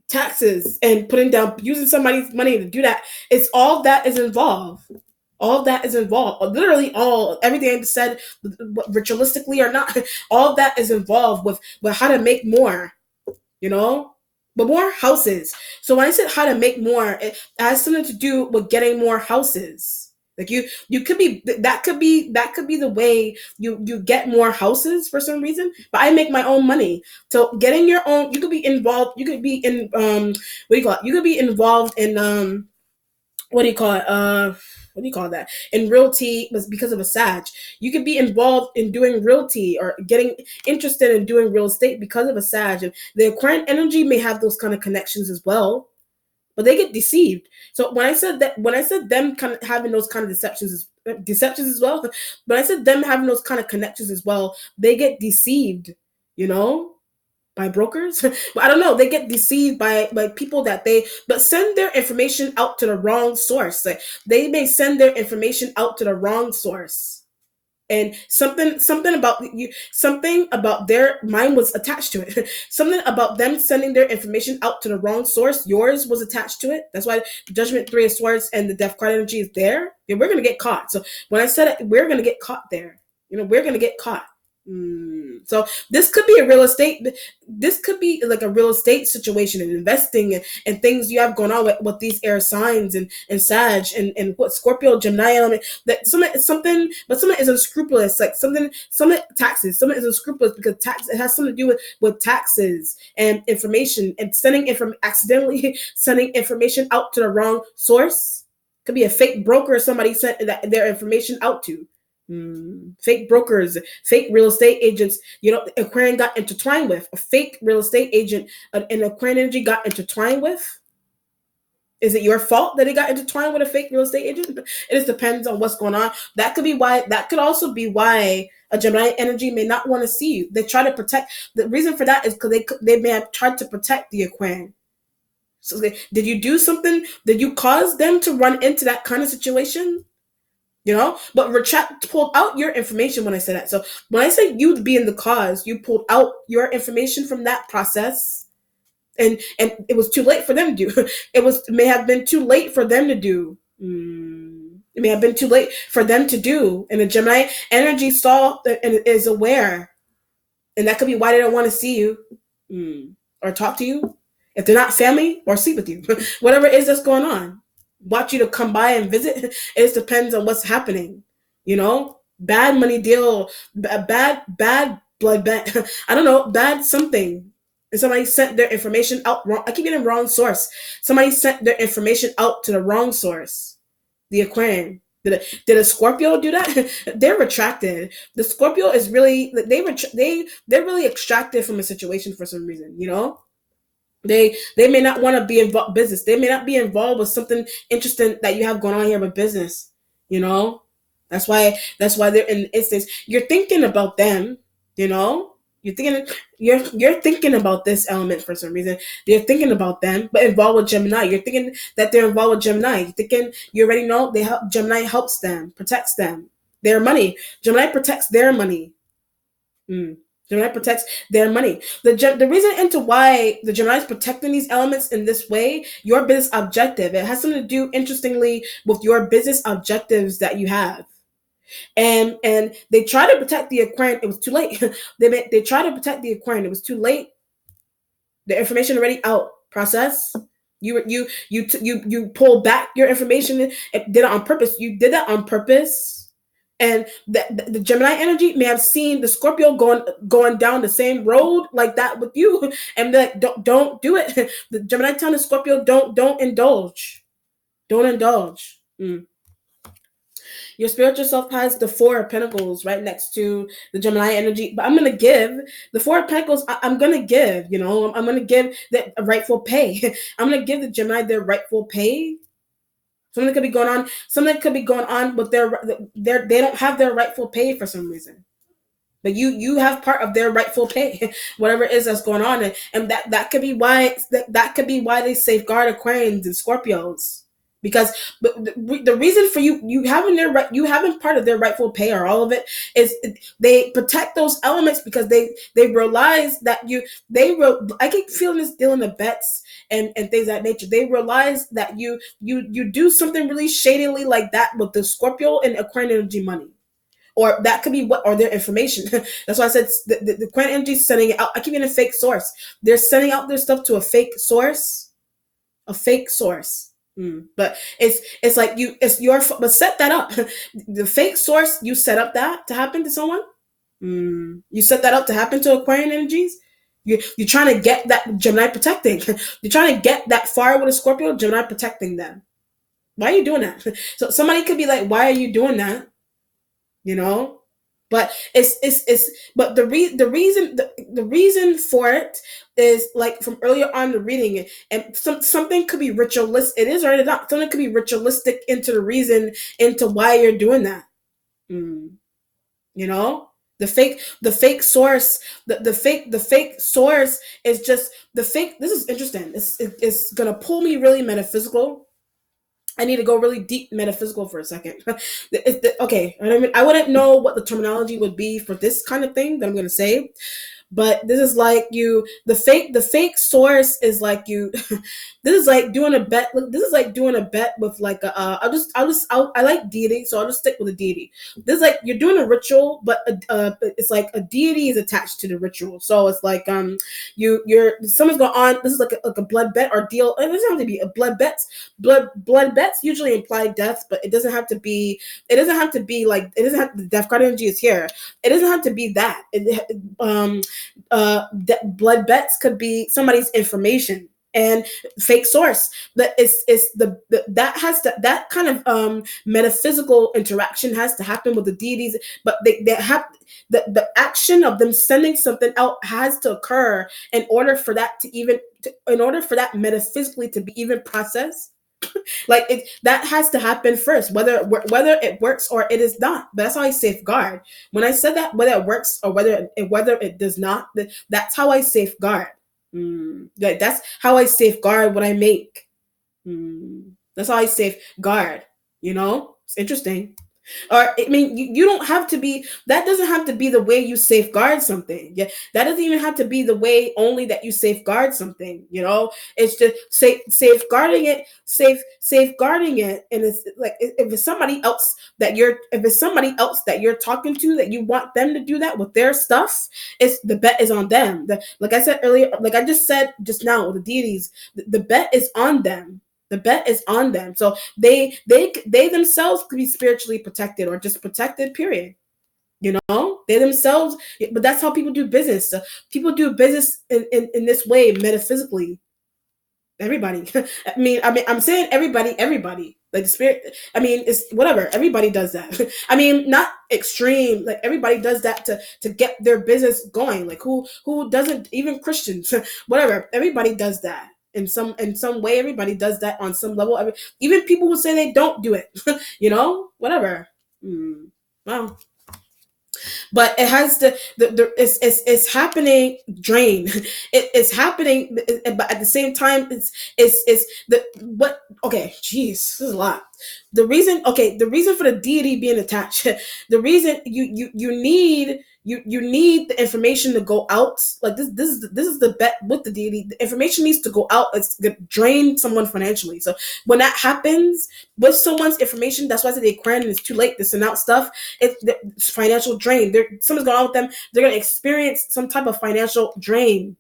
taxes and putting down using somebody's money to do that, it's all that is involved. All that is involved. Literally everything I said, ritualistically or not, all that is involved with how to make more, but more houses. So when I said how to make more, it has something to do with getting more houses. Like you could be that could be the way you get more houses for some reason. But I make my own money. So getting your own, you could be involved. You could be in what do you call it? You could be involved in what do you call it? What do you call that? In realty, was because of a Sag. You could be involved in doing realty or getting interested in doing real estate because of a Sag. And the Aquarian energy may have those kind of connections as well, but they get deceived. So when I said them kind of having those kind of deceptions as well, but I said them having those kind of connections as well, they get deceived, by brokers. I don't know. They get deceived by people but send their information out to the wrong source. Like, they may send their information out to the wrong source. And something about their mind was attached to it. Something about them sending their information out to the wrong source. Yours was attached to it. That's why Judgment, Three of Swords, and the Death card energy is there. Yeah, we're gonna get caught. So when I said it, we're gonna get caught there. We're gonna get caught. So this could be a real estate. This could be like a real estate situation and investing and things you have going on with these air signs and Sag and what Scorpio, Gemini element. That something, but something is unscrupulous. Like some taxes. Something is unscrupulous because tax. It has something to do with taxes and information and accidentally sending information out to the wrong source. Could be a fake broker or somebody sent their information out to. Fake brokers, fake real estate agents. Aquarian got intertwined with a fake real estate agent, and Aquarian energy got intertwined with. Is it your fault that it got intertwined with a fake real estate agent? It just depends on what's going on. That could be why. That could also be why a Gemini energy may not want to see you. They try to protect. The reason for that is because they may have tried to protect the Aquarian. So did you do something? Did you cause them to run into that kind of situation? But pulled out your information when I said that. So when I said you'd be in the cause, you pulled out your information from that process, and it was too late for them to do. It may have been too late for them to do. It may have been too late for them to do, and the Gemini energy saw and is aware, and that could be why they don't want to see you or talk to you if they're not family or sleep with you. Whatever it is that's going on. Want you to come by and visit. It just depends on what's happening. Bad money deal, bad blood, bad, I don't know, bad something. And somebody sent their information out wrong. I keep getting wrong source. Somebody sent their information out to the wrong source. The Aquarian. Did a Scorpio do that? They're retracted. The Scorpio is really they're really extracted from a situation for some reason. They may not want to be involved business. They may not be involved with something interesting that you have going on here with business. That's why they're in the instance. You're thinking about them. You're thinking about this element for some reason. You're thinking about them, but involved with Gemini. You're thinking that they're involved with Gemini. You're thinking you already know Gemini helps them, protects them, their money. Gemini protects their money. Gemini protects their money. The reason into why the Gemini is protecting these elements in this way, your business objective. It has something to do, interestingly, with your business objectives that you have. And they try to protect the Aquarian. It was too late. They try to protect the Aquarian. It was too late. The information already out. Process. You pulled back your information. It did it on purpose. You did that on purpose. And the Gemini energy may have seen the Scorpio going down the same road like that with you, and be like, don't do it. The Gemini telling the Scorpio, don't indulge, don't indulge. Your spiritual self has the Four of Pentacles right next to the Gemini energy, but I'm gonna give the Four of Pentacles. I'm gonna give, I'm gonna give the rightful pay. I'm gonna give the Gemini their rightful pay. Something could be going on. Something could be going on with they don't have their rightful pay for some reason. But you have part of their rightful pay, whatever it is that's going on, and that could be why that could be why they safeguard Aquarians and Scorpios, because the reason for you having part of their rightful pay or all of it is they protect those elements because they realize that I keep feeling this dealing the bets and things of that nature. They realize that you do something really shadily like that with the Scorpio and Aquarian energy money. Or that could be their information. That's why I said the Aquarian energy is sending it out. I keep getting a fake source. They're sending out their stuff to a fake source. A fake source. But it's like but set that up. The fake source, you set up that to happen to someone. You set that up to happen to Aquarian energies. You're trying to get that Gemini protecting. You're trying to get that far with a Scorpio, Gemini protecting them. Why are you doing that? So somebody could be like, why are you doing that? But but the reason for it is like from earlier on the reading, and something could be ritualistic. It is or not. Something could be ritualistic into the reason into why you're doing that. The fake source, the fake source is just the fake. This is interesting. It's gonna pull me really metaphysical. I need to go really deep metaphysical for a second. Okay, I wouldn't know what the terminology would be for this kind of thing that I'm going to say, But this is like you the fake source is like you this is like doing a bet. This is like doing a bet with like a. I like deity, so I'll just stick with a deity. This is like you're doing a ritual, but it's like a deity is attached to the ritual. So it's like you're someone's going on. This is like a blood bet or deal. It doesn't have to be a blood bets. Blood bets usually imply death, but it doesn't have to be. It doesn't have to be like it doesn't have the death card energy is here. It doesn't have to be that. Blood bets could be somebody's information and fake source that is the that has to that kind of metaphysical interaction has to happen with the deities, but they have the action of them sending something out has to occur in order for that to even in order for that metaphysically to be even processed. Like it that has to happen first, whether it works or it is not. But that's how I safeguard. When I said that, whether it works or whether it does not, that's how I safeguard. Like that's how I safeguard what I make. That's how I safeguard. It's interesting. Or I mean, you don't have to be. That doesn't have to be the way you safeguard something. Yeah, that doesn't even have to be the way only that you safeguard something. It's just safeguarding it, safeguarding it, and it's like if it's somebody else if it's somebody else that you're talking to that you want them to do that with their stuff, it's the bet is on them. Like I said earlier, like I just said just now, with the deities, the bet is on them. The bet is on them. So they themselves could be spiritually protected or just protected, period. They themselves, but that's how people do business. So people do business in this way, metaphysically. Everybody. I mean, I'm saying everybody. Like the spirit. I mean, it's whatever. Everybody does that. I mean, not extreme. Like everybody does that to get their business going. Like who doesn't? Even Christians, whatever. Everybody does that in some way. Everybody does that on some level. Even people who say they don't do it. Whatever. Wow. But it has it's happening drain. It's happening, but at the same time it's the what okay jeez, this is a lot. The reason for the deity being attached, the reason you need the information to go out. Like this is the bet with the deity. The information needs to go out. It's gonna drain someone financially. So when that happens with someone's information, that's why I said the Aquarian is too late to send out stuff. It's financial drain. Someone's going on with them. They're going to experience some type of financial drain,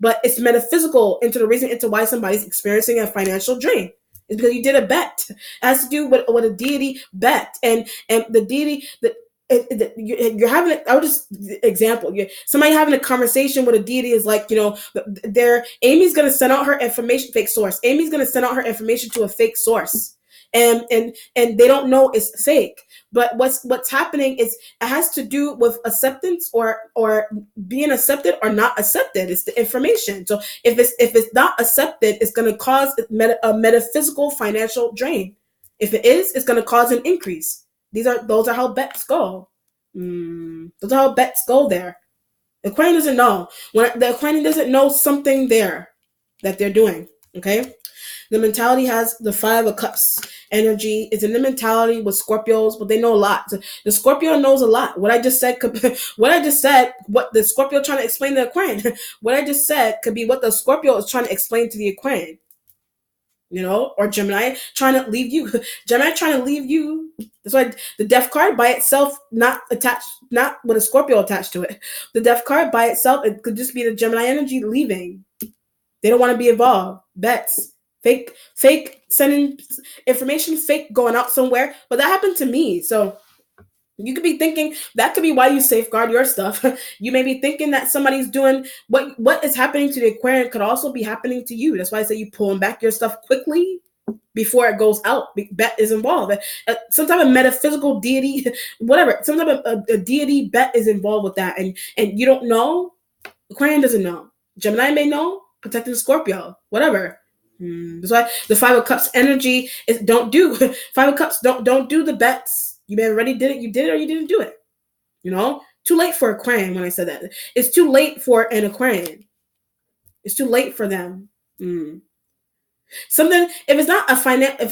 but it's metaphysical into why somebody's experiencing a financial drain. It's because you did a bet. It has to do with what a deity bet, and the deity you're having. I would just example. Somebody having a conversation with a deity is like Amy's going to send out her information, fake source. Amy's going to send out her information to a fake source, and they don't know it's fake. But what's happening is it has to do with acceptance or being accepted or not accepted. It's the information. So if it's not accepted, it's going to cause a metaphysical financial drain. If it is, it's going to cause an increase. Those are how bets go. Those are how bets go there. The Aquarian doesn't know. When the Aquarian doesn't know something there that they're doing. Okay? The mentality has the 5 of Cups energy. It's in the mentality with Scorpios, but they know a lot. So the Scorpio knows a lot. What the Scorpio trying to explain to the Aquarian, what I just said could be what the Scorpio is trying to explain to the Aquarian. Or Gemini trying to leave you. Gemini trying to leave you. That's why the Death card by itself, not with a Scorpio attached to it. The Death card by itself, it could just be the Gemini energy leaving. They don't want to be involved. Bets. Fake sending information, fake going out somewhere. But that happened to me. So you could be thinking that could be why you safeguard your stuff. You may be thinking that somebody's doing what is happening to the Aquarian could also be happening to you. That's why I say you pulling back your stuff quickly before it goes out. Bet is involved. Some type of metaphysical deity, whatever. Some type of a deity bet is involved with that, and you don't know. Aquarian doesn't know. Gemini may know. Protecting Scorpio, whatever. That's why the 5 of Cups energy is don't do 5 of Cups. Don't do the bets. You already did it. You did it or you didn't do it. Too late for Aquarian. When I said that, it's too late for an Aquarian. It's too late for them. Something, if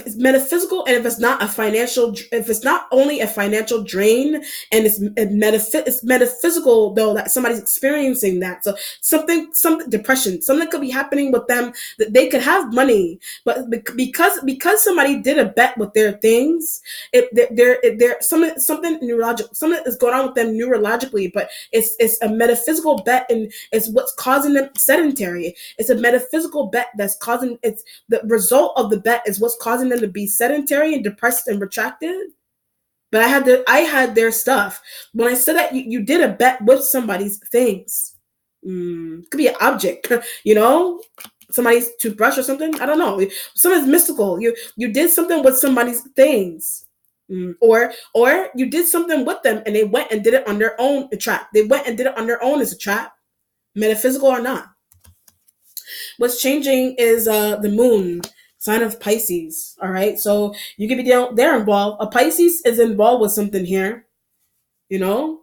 it's metaphysical, and if it's not a financial, if it's not only a financial drain, and it's metaphysical though, that somebody's experiencing that. So something depression, something could be happening with them, that they could have money, but because somebody did a bet with their things, they're something neurological, something is going on with them neurologically, but it's a metaphysical bet, and it's what's causing them sedentary. It's a metaphysical bet that's causing it's the result of the bet is what's causing them to be sedentary and depressed and retracted. But I had their stuff. When I said that you did a bet with somebody's things. It could be an object, somebody's toothbrush or something. I don't know. Something's mystical. You did something with somebody's things. Or you did something with them and they went and did it on their own, a trap. They went and did it on their own as a trap, metaphysical or not. What's changing is the moon, sign of Pisces. All right, so you could be they're involved. A Pisces is involved with something here. You know,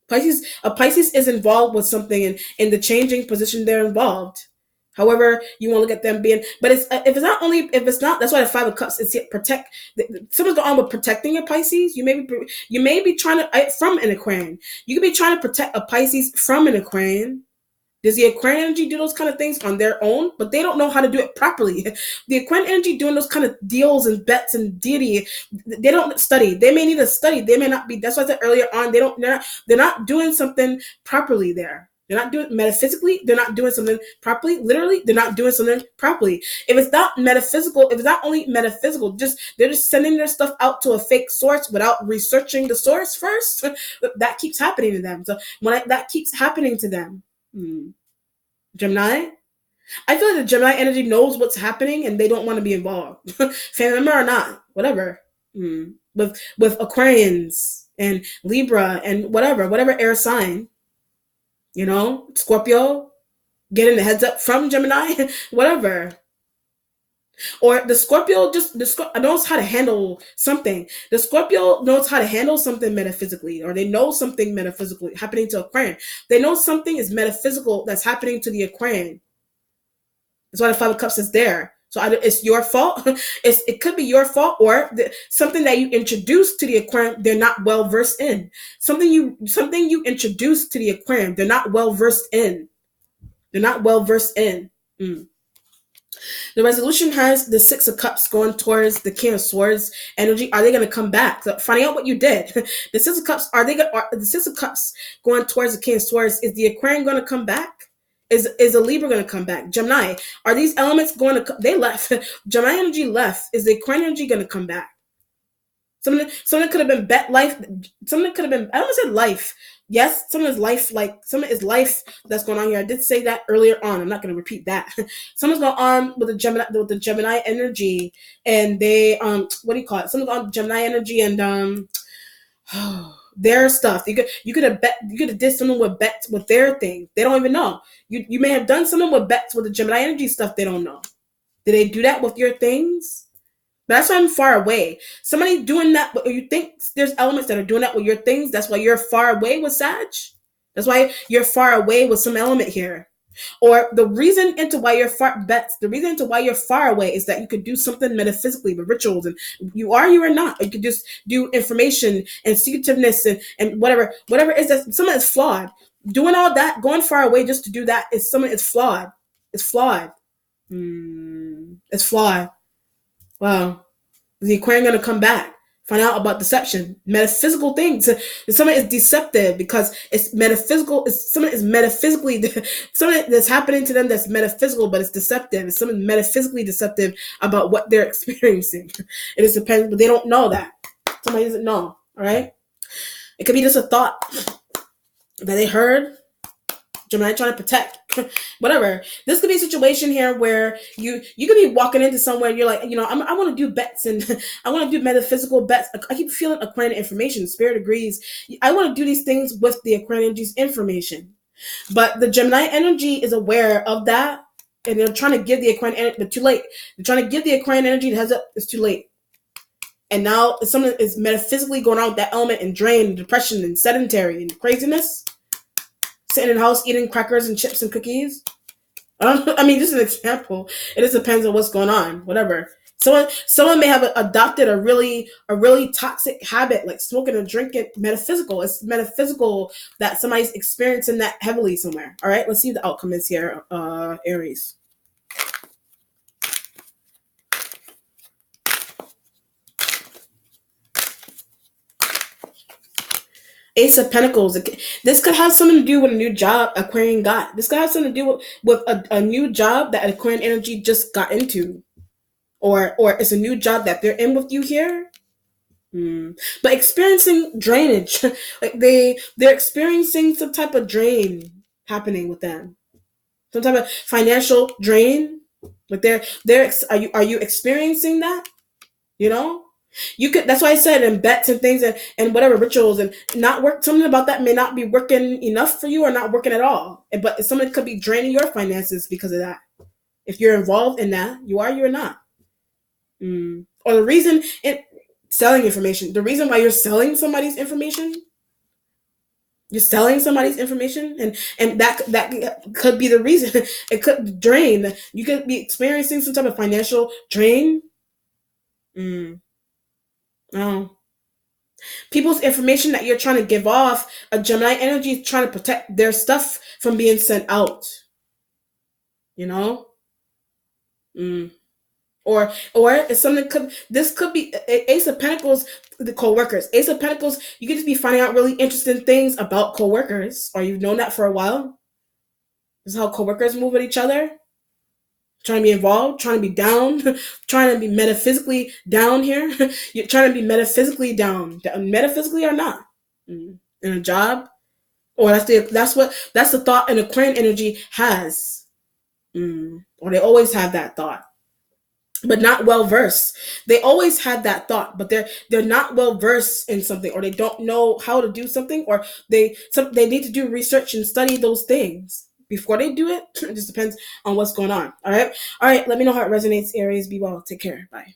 a Pisces is involved with something in the changing position they're involved. However, you want to look at them being, but it's if it's not. That's why the Five of Cups is protect. Something's going on with protecting a Pisces. You may be trying to from an Aquarian. You could be trying to protect a Pisces from an Aquarian. Does the Aquarian energy do those kind of things on their own? But they don't know how to do it properly. The Aquarian energy doing those kind of deals and bets and deity, they don't study. They may need to study. They may not be. That's why I said earlier on. They're not doing something properly there. They're not doing metaphysically. They're not doing something properly. Literally, they're not doing something properly. If it's not metaphysical, if it's not only metaphysical, they're just sending their stuff out to a fake source without researching the source first. That keeps happening to them. So that keeps happening to them. Gemini, I feel like the Gemini energy knows what's happening and they don't want to be involved. Family member or not, whatever. With Aquarians and Libra and whatever air sign, Scorpio, getting the heads up from Gemini, whatever. Or the Scorpio knows how to handle something. The Scorpio knows how to handle something metaphysically, or they know something metaphysically happening to Aquarian. They know something is metaphysical that's happening to the Aquarian. That's why the Five of Cups is there. So either it's your fault, it could be your fault, or something that you introduced to the Aquarian they're not well versed in. Something you introduced to the Aquarian they're not well versed in. They're not well versed in. The resolution has the Six of Cups going towards the King of Swords energy. Are they going to come back? So finding out what you did. The Six of Cups, the Six of Cups going towards the King of Swords? Is the Aquarian going to come back? Is the Libra going to come back? Gemini, are these elements going to? They left. Gemini energy left. Is the Aquarian energy going to come back? Something could have been bet life. Something could have been. I almost said life. Yes, some is life, that's going on here. I did say that earlier on. I'm not going to repeat that. Something's going on with the Gemini energy, and they what do you call it? Something's on Gemini energy and their stuff. You could have did something with bets with their thing. They don't even know. You may have done something with bets with the Gemini energy stuff. They don't know. Did they do that with your things? But that's why I'm far away. Somebody doing that, but you think there's elements that are doing that with your things. That's why you're far away with Sag. That's why you're far away with some element here. Or the reason into why you're far away is that you could do something metaphysically with rituals, and you are not. You could just do information and secretiveness and whatever is that something is flawed. Doing all that, going far away just to do that is something is flawed. It's flawed. It's flawed. Wow. Is the Aquarian going to come back? Find out about deception. Metaphysical things. Something is deceptive because it's metaphysical. Something is metaphysically, something that's happening to them that's metaphysical, but it's deceptive. It's something metaphysically deceptive about what they're experiencing. It just depends, but they don't know that. Somebody doesn't know. All right? It could be just a thought that they heard. Gemini trying to protect, whatever. This could be a situation here where you could be walking into somewhere and you're like, I want to do bets and I want to do metaphysical bets. I keep feeling Aquarian information. Spirit agrees. I want to do these things with the Aquarian energy's information. But the Gemini energy is aware of that, and they're trying to give the Aquarian energy, but too late. They're trying to give the Aquarian energy the heads up. It's too late. And now something is metaphysically going on with that element and drain and depression and sedentary and craziness. Sitting in the house eating crackers and chips and cookies. I mean, just an example. It just depends on what's going on. Whatever. Someone may have adopted a really toxic habit like smoking or drinking. Metaphysical. It's metaphysical that somebody's experiencing that heavily somewhere. All right. Let's see what the outcome is here. Aries. Ace of Pentacles. This could have something to do with a new job Aquarian got. This could have something to do with a new job that Aquarian energy just got into, or it's a new job that they're in with you here. But experiencing drainage, like they're experiencing some type of drain happening with them, some type of financial drain. Like are you experiencing that? You know, you could. That's why I said in bets and things and whatever rituals and not work. Something about that may not be working enough for you or not working at all. But something could be draining your finances because of that. If you're involved in that, you're not. Or the reason it selling information. The reason why you're selling somebody's information, and that could be the reason. It could drain. You could be experiencing some type of financial drain. Oh, people's information that you're trying to give off. A Gemini energy is trying to protect their stuff from being sent out. You know. Mm. Or if something could this could be Ace of Pentacles, the co-workers. Ace of Pentacles, you could just be finding out really interesting things about co-workers, or you've known that for a while. This is how co-workers move with each other, trying to be involved, trying to be down, trying to be metaphysically down here. You're trying to be metaphysically down, metaphysically or not. In a job, or that's the thought an Aquarian energy has. Or they always have that thought, but not well versed. They always had that thought, but they're not well versed in something, or they don't know how to do something, or they need to do research and study those things before they do it. It just depends on what's going on. All right. Let me know how it resonates, Aries. Be well. Take care. Bye.